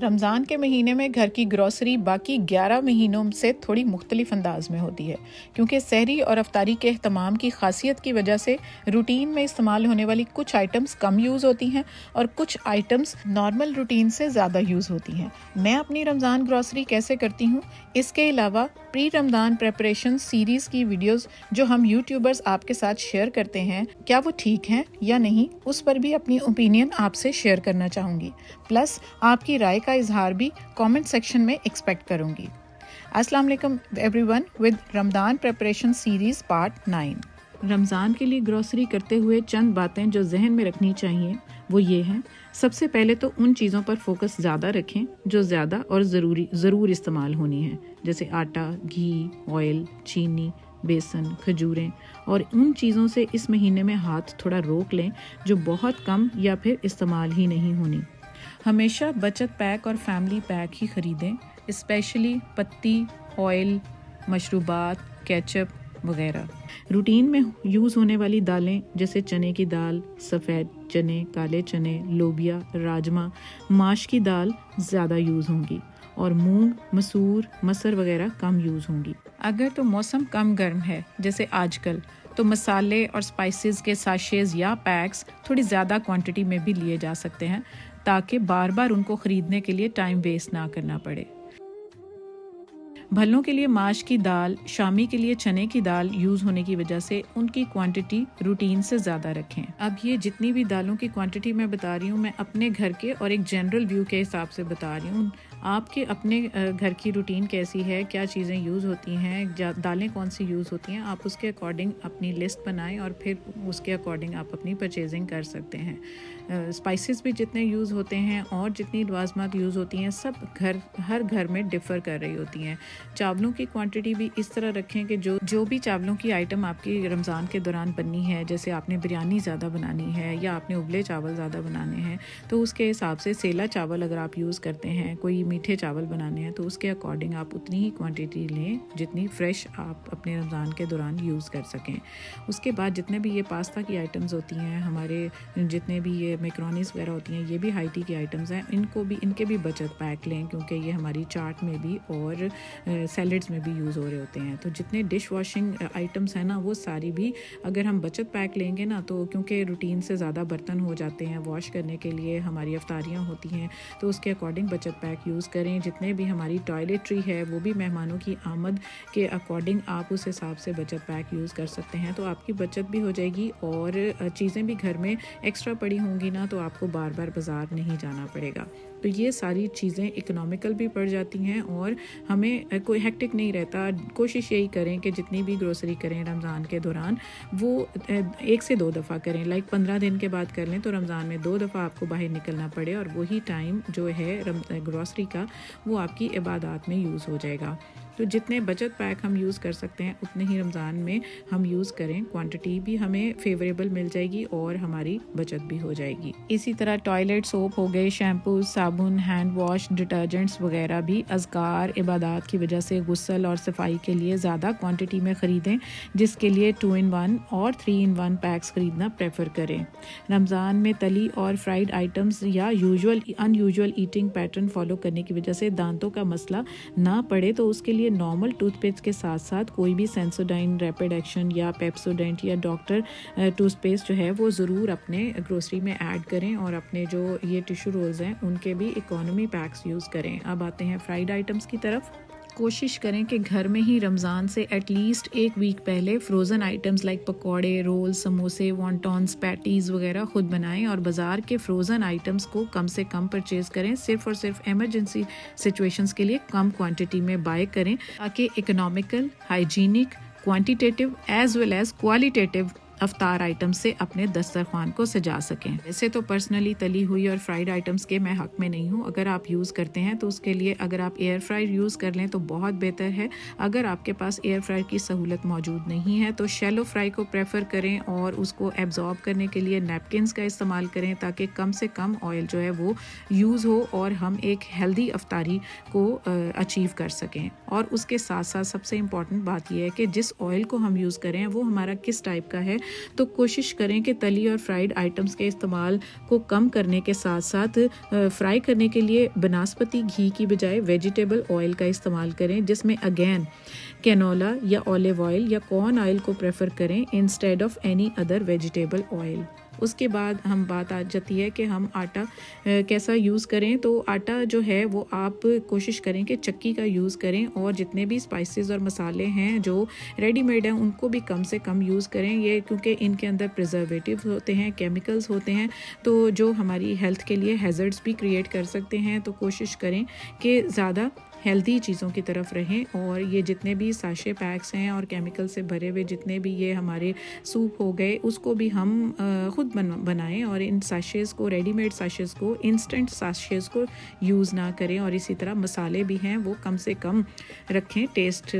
رمضان کے مہینے میں گھر کی گروسری باقی 11 مہینوں سے تھوڑی مختلف انداز میں ہوتی ہے، کیونکہ سحری اور افطاری کے اہتمام کی خاصیت کی وجہ سے روٹین میں استعمال ہونے والی کچھ آئٹمز کم یوز ہوتی ہیں اور کچھ آئٹمز نارمل روٹین سے زیادہ یوز ہوتی ہیں۔ میں اپنی رمضان گروسری کیسے کرتی ہوں، اس کے علاوہ پری رمضان پریپریشن سیریز کی ویڈیوز جو ہم یوٹیوبرز آپ کے ساتھ شیئر کرتے ہیں، کیا وہ ٹھیک ہیں یا نہیں، اس پر بھی اپنی اوپینین آپ سے شیئر کرنا چاہوں گی، پلس آپ کی رائے کا اظہار بھی کامنٹ سیکشن میں ایکسپیکٹ کروں گی۔ السلام علیکم every one with Ramzan preparation series part 9۔ رمضان کے لیے گروسری کرتے ہوئے چند باتیں جو ذہن میں رکھنی چاہیے وہ یہ ہیں۔ سب سے پہلے تو ان چیزوں پر فوکس زیادہ رکھیں جو زیادہ اور ضرور استعمال ہونی ہیں، جیسے آٹا، گھی، آئل، چینی، بیسن، کھجوریں، اور ان چیزوں سے اس مہینے میں ہاتھ تھوڑا روک لیں جو بہت کم یا پھر استعمال ہی نہیں ہونی۔ ہمیشہ بچت پیک اور فیملی پیک ہی خریدیں، اسپیشلی پتی، آئل، مشروبات، کیچپ وغیرہ۔ روٹین میں یوز ہونے والی دالیں جیسے چنے کی دال، سفید چنے، کالے چنے، لوبیا، راجمہ، ماش کی دال زیادہ یوز ہوں گی، اور مونگ، مسور، مسر وغیرہ کم یوز ہوں گی۔ اگر تو موسم کم گرم ہے جیسے آج کل، تو مسالے اور سپائسز کے ساشیز یا پیکس تھوڑی زیادہ کوانٹٹی میں بھی لیے جا سکتے ہیں تاکہ بار بار ان کو خریدنے کے لیے ٹائم ویسٹ نہ کرنا پڑے۔ بھلوں کے لیے ماش کی دال، شامی کے لیے چنے کی دال یوز ہونے کی وجہ سے ان کی کوانٹٹی روٹین سے زیادہ رکھیں۔ اب یہ جتنی بھی دالوں کی کوانٹٹی میں بتا رہی ہوں، میں اپنے گھر کے اور ایک جنرل ویو کے حساب سے بتا رہی ہوں۔ آپ کے اپنے گھر کی روٹین کیسی ہے، کیا چیزیں یوز ہوتی ہیں، دالیں کون سی یوز ہوتی ہیں، آپ اس کے اکارڈنگ اپنی لسٹ بنائیں اور پھر اس کے اکارڈنگ آپ اپنی پرچیزنگ کر سکتے ہیں۔ اسپائسز بھی جتنے یوز ہوتے ہیں اور جتنی لوازمات یوز ہوتی ہیں سب ہر گھر میں ڈفر کر رہی ہوتی ہیں۔ چاولوں کی کوانٹٹی بھی اس طرح رکھیں کہ جو بھی چاولوں کی آئٹم آپ کی رمضان کے دوران بننی ہے، جیسے آپ نے بریانی زیادہ بنانی ہے یا آپ نے ابلے چاول زیادہ بنانے ہیں، تو اس کے حساب سے سیلا چاول اگر آپ یوز کرتے ہیں، کوئی میٹھے چاول بنانے ہیں، تو اس کے اکارڈنگ آپ اتنی ہی کوانٹٹی لیں جتنی فریش آپ اپنے رمضان کے دوران یوز کر سکیں۔ اس کے بعد جتنے بھی یہ پاستا کی آئٹمز ہوتی ہیں، ہمارے جتنے بھی یہ میکرونیز وغیرہ ہوتی ہیں، یہ بھی ہائی ٹی کی آئٹمز ہیں، ان کے بھی بچت پیک لیں، کیونکہ یہ ہماری چاٹ میں بھی اور سیلڈز میں بھی یوز ہو رہے ہوتے ہیں۔ تو جتنے ڈش واشنگ آئٹمز ہیں نا، وہ ساری بھی اگر ہم بچت پیک لیں گے نا، تو کیونکہ روٹین سے زیادہ برتن ہو جاتے ہیں واش کرنے کے لیے، ہماری افطاریاں ہوتی ہیں، تو اس کے اکارڈنگ بچت پیک یوز کریں۔ جتنے بھی ہماری ٹوائلٹری ہے وہ بھی مہمانوں کی آمد کے اکارڈنگ آپ اس حساب سے بچت پیک یوز کر سکتے ہیں، تو آپ کی بچت بھی ہو جائے گی اور چیزیں بھی گھر میں ایکسٹرا پڑی ہوں گی نا، تو آپ کو بار بار بازار نہیں جانا پڑے گا۔ تو یہ ساری چیزیں اکنامیکل بھی پڑ جاتی ہیں اور ہمیں کوئی ہیکٹک نہیں رہتا۔ کوشش یہی کریں کہ جتنی بھی گروسری کریں رمضان کے دوران وہ 1 سے 2 دفعہ کریں، 15 دن کے بعد کر لیں تو رمضان میں 2 دفعہ آپ کو باہر نکلنا پڑے، اور وہی ٹائم جو ہے گروسری کا وہ آپ کی عبادات میں یوز ہو جائے گا۔ تو جتنے بچت پیک ہم یوز کر سکتے ہیں اتنے ہی رمضان میں ہم یوز کریں، کوانٹٹی بھی ہمیں فیوریبل مل جائے گی اور ہماری بچت بھی ہو جائے گی۔ اسی طرح ٹوائلٹ سوپ ہو گئے، شیمپو، صابن، ہینڈ واش، ڈٹرجنٹس وغیرہ بھی اذکار، عبادات کی وجہ سے غسل اور صفائی کے لیے زیادہ کوانٹٹی میں خریدیں، جس کے لیے 2 in 1 اور 3 in 1 پیکس خریدنا پریفر کریں۔ رمضان میں تلی اور فرائیڈ آئٹمز یا ان یوزول ایٹنگ پیٹرن فالو کرنے کی وجہ سے دانتوں کا مسئلہ نہ پڑے، تو اس کے لیے نارمل ٹوتھ پیسٹ کے ساتھ ساتھ کوئی بھی سینسوڈائن، ریپڈ ایکشن یا پیپسوڈینٹ یا ڈاکٹر ٹوتھ پیسٹ جو ہے وہ ضرور اپنے گروسری میں ایڈ کریں، اور اپنے جو یہ ٹیشو رولز ہیں ان کے بھی اکانومی پیکس یوز کریں۔ اب آتے ہیں فرائیڈ آئٹمز کی طرف۔ کوشش کریں کہ گھر میں ہی رمضان سے ایٹ لیسٹ 1 ویک پہلے فروزن آئٹمز لائک پکوڑے، رول، سموسے، وانٹونز، پیٹیز وغیرہ خود بنائیں، اور بازار کے فروزن آئٹمز کو کم سے کم پرچیز کریں، صرف اور صرف ایمرجنسی سچویشنز کے لیے کم کوانٹٹی میں بائی کریں، تاکہ economical, hygienic, quantitative as well as qualitative افطار آئٹم سے اپنے دسترخوان کو سجا سکیں۔ ویسے تو پرسنلی تلی ہوئی اور فرائیڈ آئٹمس کے میں حق میں نہیں ہوں، اگر آپ یوز کرتے ہیں تو اس کے لیے اگر آپ ایئر فرائر یوز کر لیں تو بہت بہتر ہے۔ اگر آپ کے پاس ایئر فرائر کی سہولت موجود نہیں ہے تو شیلو فرائی کو پریفر کریں، اور اس کو ایبزارب کرنے کے لیے نیپکنز کا استعمال کریں، تاکہ کم سے کم آئل جو ہے وہ یوز ہو اور ہم ایک ہیلدی افطاری کو اچیو کر سکیں۔ اور اس کے ساتھ ساتھ سب سے امپورٹنٹ بات یہ ہے کہ جس آئل کو ہم یوز کریں وہ ہمارا کس ٹائپ کا ہے، تو کوشش کریں کہ تلی اور فرائیڈ آئٹمس کے استعمال کو کم کرنے کے ساتھ ساتھ فرائی کرنے کے لیے بناسپتی گھی کی بجائے ویجیٹیبل آئل کا استعمال کریں، جس میں اگین کینولا یا اولیو آئل یا کارن آئل کو پریفر کریں instead of any other vegetable oil. اس کے بعد ہم بات آ جاتی ہے کہ ہم آٹا کیسا یوز کریں۔ تو آٹا جو ہے وہ آپ کوشش کریں کہ چکی کا یوز کریں، اور جتنے بھی اسپائسیز اور مسالے ہیں جو ریڈی میڈ ہیں ان کو بھی کم سے کم یوز کریں، یہ کیونکہ ان کے اندر پریزرویٹیو ہوتے ہیں، کیمیکلز ہوتے ہیں، تو جو ہماری ہیلتھ کے لیے ہیزرڈس بھی کریٹ کر سکتے ہیں۔ تو کوشش کریں کہ زیادہ ہیلدی چیزوں کی طرف رہیں، اور یہ جتنے بھی ساشے پیکس ہیں اور کیمیکل سے بھرے ہوئے جتنے بھی یہ ہمارے سوپ ہو گئے، اس کو بھی ہم خود بنائیں، اور ان ساشیز کو، ریڈی میڈ ساشیز کو، انسٹنٹ ساشیز کو یوز نہ کریں۔ اور اسی طرح مسالے بھی ہیں وہ کم سے کم رکھیں ٹیسٹ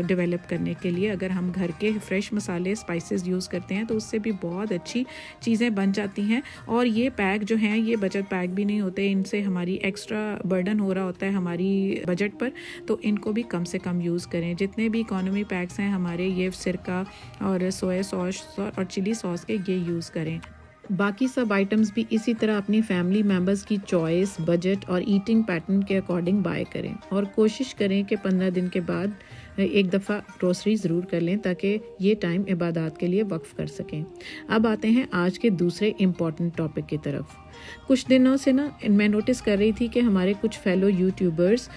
ڈیولپ کرنے کے لیے۔ اگر ہم گھر کے فریش مسالے اسپائسیز یوز کرتے ہیں تو اس سے بھی بہت اچھی چیزیں بن جاتی ہیں، اور یہ پیک جو ہیں یہ بچت پیک بھی نہیں ہوتے، ان سے ہماری ایکسٹرا برڈن ہو رہا ہوتا ہے ہماری بجٹ پر، تو ان کو بھی کم سے کم یوز کریں۔ جتنے بھی اکانومی پیکس ہیں ہمارے، یہ سرکہ اور سویا ساس اور چلی ساس کے، یہ یوز کریں۔ باقی سب آئٹمس بھی اسی طرح اپنی فیملی ممبرس کی چوائس، بجٹ اور ایٹنگ پیٹرن کے اکارڈنگ بائی کریں، اور کوشش کریں کہ 15 دن کے بعد ایک دفعہ گروسری ضرور کر لیں تاکہ یہ ٹائم عبادات کے لیے وقف کر سکیں۔ اب آتے ہیں آج کے دوسرے امپورٹنٹ ٹاپک کی طرف۔ کچھ دنوں سے میں نوٹس کر رہی تھی کہ ہمارے کچھ فیلو یوٹیوبرز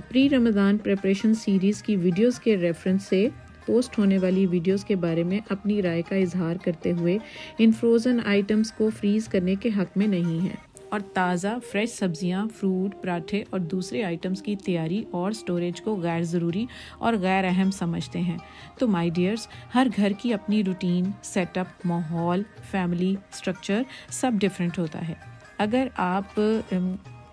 پری رمضان پریپریشن سیریز کی ویڈیوز کے ریفرنس سے پوسٹ ہونے والی ویڈیوز کے بارے میں اپنی رائے کا اظہار کرتے ہوئے ان فروزن آئٹمس کو فریز کرنے کے حق میں نہیں ہیں، اور تازہ فریش سبزیاں، فروٹ، پراٹھے اور دوسرے آئٹمس کی تیاری اور سٹوریج کو غیر ضروری اور غیر اہم سمجھتے ہیں۔ تو مائی ڈیئرز، ہر گھر کی اپنی روٹین، سیٹ اپ، ماحول، فیملی سٹرکچر سب ڈیفرنٹ ہوتا ہے۔ اگر آپ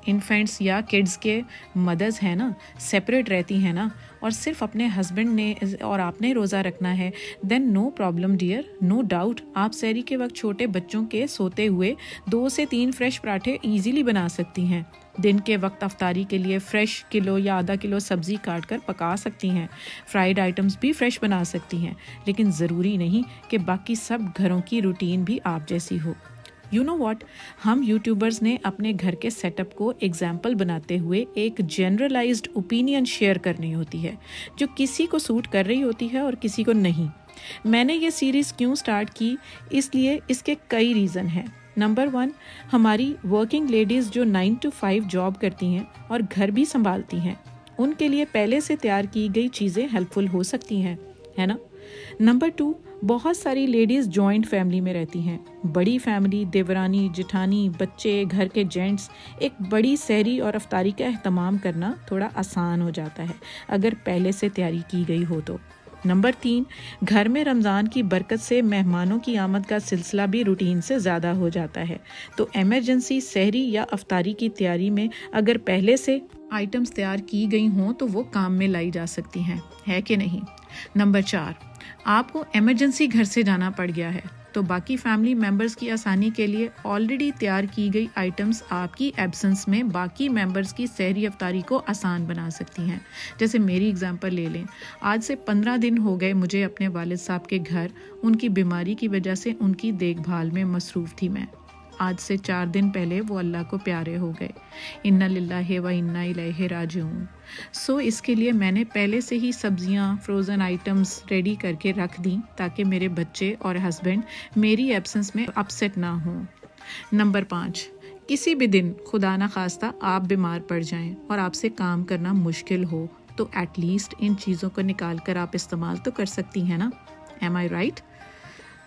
انفینٹس یا کڈز کے مدرز ہیں نا، سپریٹ رہتی ہیں نا، اور صرف اپنے ہسبینڈ نے اور آپ نے روزہ رکھنا ہے، then no problem dear, no doubt آپ سحری کے وقت چھوٹے بچوں کے سوتے ہوئے 2 سے 3 فریش پراٹھے ایزیلی بنا سکتی ہیں۔ دن کے وقت افطاری کے لیے فریش کلو یا آدھا کلو سبزی کاٹ کر پکا سکتی ہیں، فرائیڈ آئٹمس بھی فریش بنا سکتی ہیں، لیکن ضروری نہیں کہ باقی سب گھروں کی روٹین بھی آپ جیسی ہو۔ یو نو واٹ، ہم یوٹیوبرز نے اپنے گھر کے سیٹ اپ کو ایگزامپل بناتے ہوئے ایک جنرلائزڈ اوپینین شیئر کرنی ہوتی ہے جو کسی کو سوٹ کر رہی ہوتی ہے اور کسی کو نہیں۔ میں نے یہ سیریز کیوں سٹارٹ کی؟ اس لیے اس کے کئی ریزن ہیں۔ نمبر 1، ہماری ورکنگ لیڈیز جو 9 to 5 جاب کرتی ہیں اور گھر بھی سنبھالتی ہیں، ان کے لیے پہلے سے تیار کی گئی چیزیں ہیلپ فل ہو سکتی ہیں، ہے نا؟ نمبر 2، بہت ساری لیڈیز جوائنٹ فیملی میں رہتی ہیں۔ بڑی فیملی، دیورانی، جٹھانی، بچے، گھر کے جینٹس، ایک بڑی سحری اور افطاری کا اہتمام کرنا تھوڑا آسان ہو جاتا ہے اگر پہلے سے تیاری کی گئی ہو تو۔ نمبر 3، گھر میں رمضان کی برکت سے مہمانوں کی آمد کا سلسلہ بھی روٹین سے زیادہ ہو جاتا ہے، تو ایمرجنسی سحری یا افطاری کی تیاری میں اگر پہلے سے آئٹمس تیار کی گئی ہوں تو وہ کام میں لائی جا سکتی ہیں، ہے کہ نہیں؟ نمبر 4، آپ کو ایمرجنسی گھر سے جانا پڑ گیا ہے تو باقی فیملی ممبرز کی آسانی کے لیے آلریڈی تیار کی گئی آئٹمس آپ کی ایبسنس میں باقی ممبرز کی سحری افطاری کو آسان بنا سکتی ہیں۔ جیسے میری اگزامپل لے لیں، آج سے 15 دن ہو گئے مجھے اپنے والد صاحب کے گھر، ان کی بیماری کی وجہ سے ان کی دیکھ بھال میں مصروف تھی میں۔ آج سے 4 دن پہلے وہ اللہ کو پیارے ہو گئے، انا للہ و انا الیہ راجعون۔ اس کے لیے میں نے پہلے سے ہی سبزیاں، فروزن آئٹمس ریڈی کر کے رکھ دیں تاکہ میرے بچے اور ہسبینڈ میری ایبسنس میں اپسیٹ نہ ہوں۔ نمبر 5، کسی بھی دن خدا نہ خواستہ آپ بیمار پڑ جائیں اور آپ سے کام کرنا مشکل ہو تو ایٹ لیسٹ ان چیزوں کو نکال کر آپ استعمال تو کر سکتی ہیں نا، ایم آئی رائٹ؟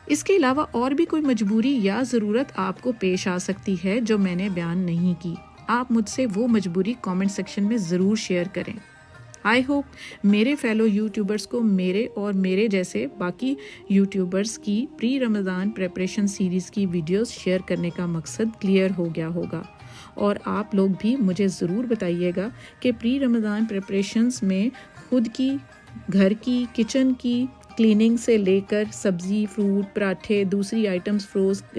اس کے علاوہ اور بھی کوئی مجبوری یا ضرورت آپ کو پیش آ سکتی ہے جو میں نے بیان نہیں کی، آپ مجھ سے وہ مجبوری کامنٹ سیکشن میں ضرور شیئر کریں۔ آئی ہوپ میرے فیلو یوٹیوبرز کو میرے اور میرے جیسے باقی یوٹیوبرز کی پری رمضان پریپریشن سیریز کی ویڈیوز شیئر کرنے کا مقصد کلیئر ہو گیا ہوگا، اور آپ لوگ بھی مجھے ضرور بتائیے گا کہ پری رمضان پریپریشنز میں خود کی، گھر کی، کچن کی کلیننگ سے لے کر سبزی، فروٹ، پراٹھے، دوسری آئٹمس،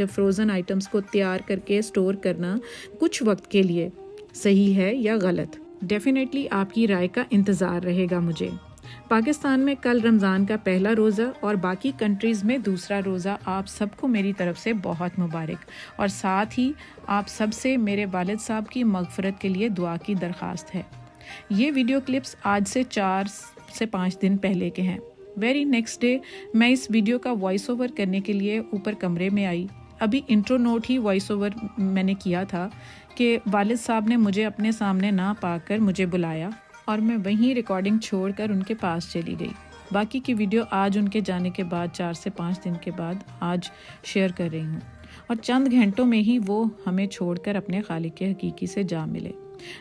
فروزن آئٹمس کو تیار کر کے سٹور کرنا کچھ وقت کے لیے صحیح ہے یا غلط؟ ڈیفینیٹلی آپ کی رائے کا انتظار رہے گا مجھے۔ پاکستان میں کل رمضان کا پہلا روزہ اور باقی کنٹریز میں دوسرا روزہ. آپ سب کو میری طرف سے بہت مبارک، اور ساتھ ہی آپ سب سے میرے والد صاحب کی مغفرت کے لیے دعا کی درخواست ہے. یہ ویڈیو کلپس آج سے 4 سے 5 دن پہلے کے ہیں. ویری نیکسٹ ڈے میں اس ویڈیو کا وائس اوور کرنے کے لیے اوپر کمرے میں آئی. ابھی انٹرو نوٹ ہی وائس اوور میں نے کیا تھا کہ والد صاحب نے مجھے اپنے سامنے نہ پا کر مجھے بلایا اور میں وہیں ریکارڈنگ چھوڑ کر ان کے پاس چلی گئی. باقی کی ویڈیو آج ان کے جانے کے بعد 4 سے 5 دن کے بعد آج شیئر کر رہی ہوں، اور چند گھنٹوں میں ہی وہ ہمیں چھوڑ کر اپنے خالق حقیقی سے جا ملے.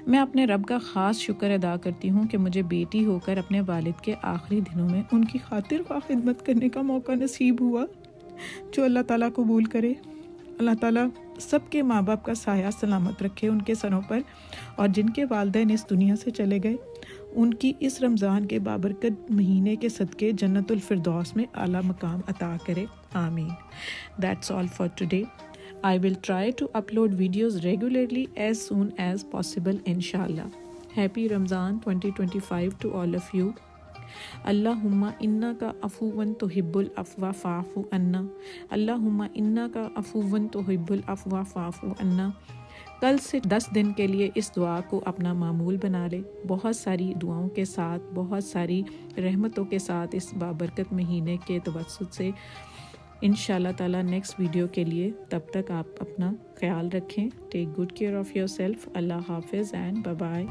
میں اپنے رب کا خاص شکر ادا کرتی ہوں کہ مجھے بیٹی ہو کر اپنے والد کے آخری دنوں میں ان کی خاطر خواہ خدمت کرنے کا موقع نصیب ہوا، جو اللہ تعالیٰ قبول کرے. اللہ تعالیٰ سب کے ماں باپ کا سایہ سلامت رکھے ان کے سروں پر، اور جن کے والدین اس دنیا سے چلے گئے ان کی اس رمضان کے بابرکت مہینے کے صدقے جنت الفردوس میں اعلیٰ مقام عطا کرے. آمین. That's all for today. I will try to upload videos regularly as soon as possible inshallah. Happy Ramzan 2025 to all of you. Allahumma innaka afuwan tuhibbul afwa fa'fu anna. Allahumma innaka afuwan tuhibbul afwa fa'fu anna. کل سے 10 دن کے لیے اس دعا کو اپنا معمول بنا لے. بہت ساری دعاؤں کے ساتھ، بہت ساری رحمتوں کے ساتھ اس بابرکت مہینے کے توسط سے انشاءاللہ تعالیٰ نیکسٹ ویڈیو کے لیے. تب تک آپ اپنا خیال رکھیں. Take good care of yourself. اللہ حافظ اینڈ بائے بائے.